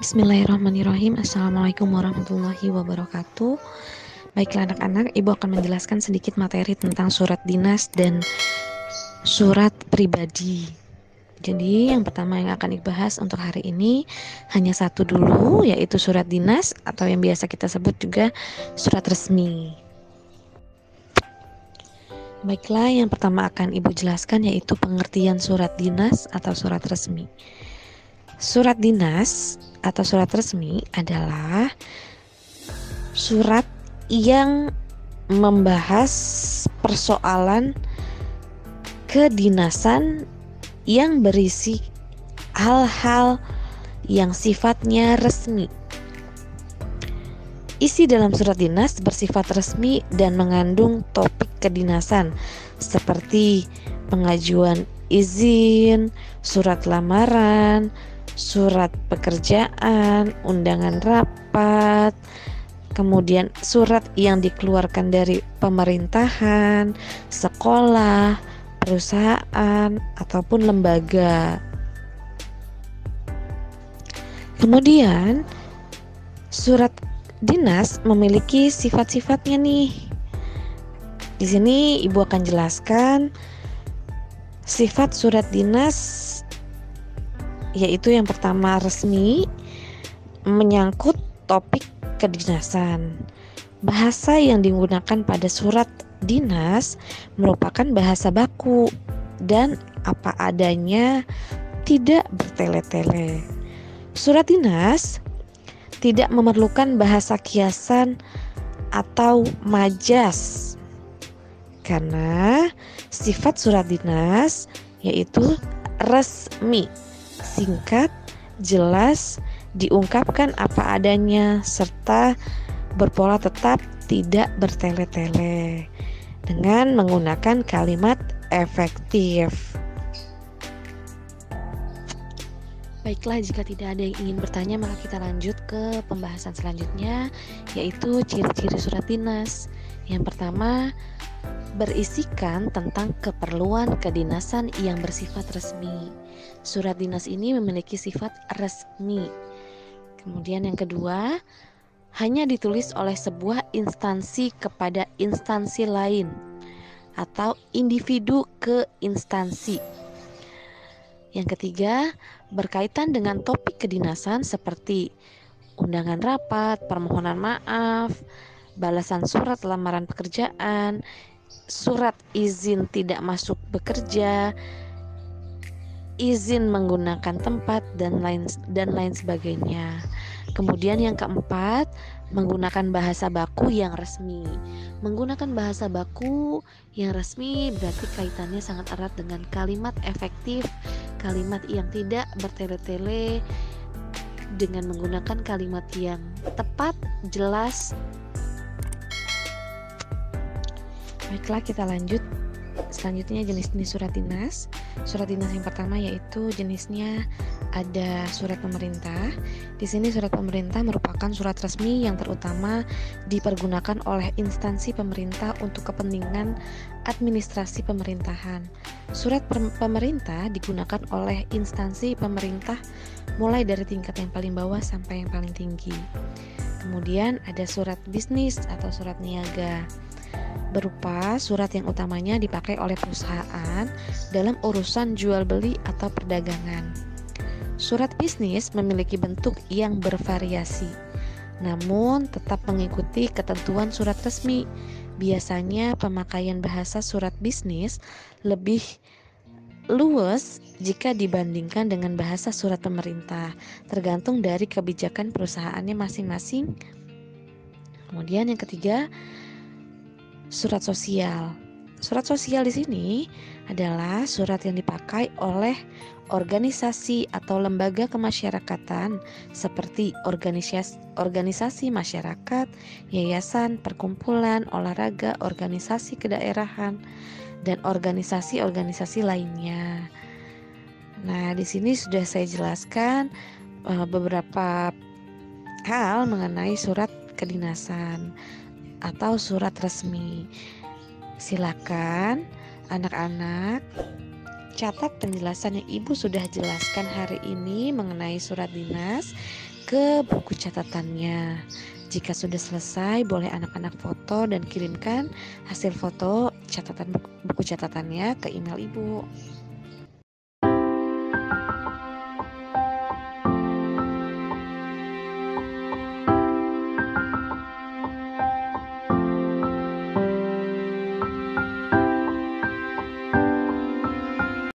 Bismillahirrahmanirrahim. Assalamualaikum warahmatullahi wabarakatuh. Baiklah anak-anak, Ibu akan menjelaskan sedikit materi tentang surat dinas dan surat pribadi. Jadi yang pertama yang akan dibahas untuk hari ini hanya satu dulu, yaitu surat dinas atau yang biasa kita sebut juga surat resmi. Baiklah, yang pertama akan Ibu jelaskan yaitu pengertian surat dinas atau surat resmi. Surat dinas atau surat resmi adalah surat yang membahas persoalan kedinasan yang berisi hal-hal yang sifatnya resmi. Isi dalam surat dinas bersifat resmi dan mengandung topik kedinasan seperti pengajuan izin, surat lamaran, surat pekerjaan, undangan rapat, kemudian surat yang dikeluarkan dari pemerintahan, sekolah, perusahaan, ataupun lembaga. Kemudian surat dinas memiliki sifat-sifatnya nih. Di sini Ibu akan jelaskan sifat surat dinas, yaitu yang pertama resmi, menyangkut topik kedinasan. Bahasa yang digunakan pada surat dinas merupakan bahasa baku dan apa adanya, tidak bertele-tele. Surat dinas tidak memerlukan bahasa kiasan atau majas karena sifat surat dinas yaitu resmi, singkat, jelas, diungkapkan apa adanya, serta berpola tetap, tidak bertele-tele dengan menggunakan kalimat efektif. Baiklah, jika tidak ada yang ingin bertanya, maka kita lanjut ke pembahasan selanjutnya, yaitu ciri-ciri surat dinas. Yang pertama, berisikan tentang keperluan kedinasan yang bersifat resmi. Surat dinas ini memiliki sifat resmi. Kemudian yang kedua, hanya ditulis oleh sebuah instansi kepada instansi lain atau individu ke instansi. Yang ketiga, berkaitan dengan topik kedinasan seperti undangan rapat, permohonan maaf, balasan surat lamaran pekerjaan, surat izin tidak masuk bekerja, izin menggunakan tempat, dan lain sebagainya. Kemudian yang keempat, menggunakan bahasa baku yang resmi. Menggunakan bahasa baku yang resmi berarti kaitannya sangat erat dengan kalimat efektif, kalimat yang tidak bertele-tele, dengan menggunakan kalimat yang tepat, jelas. Baiklah, kita lanjut. Selanjutnya jenis-jenis surat dinas. Surat dinas yang pertama yaitu jenisnya ada surat pemerintah. Di sini surat pemerintah merupakan surat resmi yang terutama dipergunakan oleh instansi pemerintah untuk kepentingan administrasi pemerintahan. Surat pemerintah digunakan oleh instansi pemerintah mulai dari tingkat yang paling bawah sampai yang paling tinggi. Kemudian ada surat bisnis atau surat niaga, berupa surat yang utamanya dipakai oleh perusahaan dalam urusan jual beli atau perdagangan. Surat bisnis memiliki bentuk yang bervariasi, namun tetap mengikuti ketentuan surat resmi. Biasanya pemakaian bahasa surat bisnis lebih luas jika dibandingkan dengan bahasa surat pemerintah, tergantung dari kebijakan perusahaannya masing-masing. Kemudian yang ketiga, surat sosial. Surat sosial di sini adalah surat yang dipakai oleh organisasi atau lembaga kemasyarakatan seperti organisasi masyarakat, yayasan, perkumpulan, olahraga, organisasi kedaerahan, dan organisasi-organisasi lainnya. Nah, di sini sudah saya jelaskan beberapa hal mengenai surat kedinasan atau surat resmi. Silakan anak-anak catat penjelasan yang Ibu sudah jelaskan hari ini mengenai surat dinas ke buku catatannya. Jika sudah selesai, boleh anak-anak foto dan kirimkan hasil foto catatan buku catatannya ke email Ibu.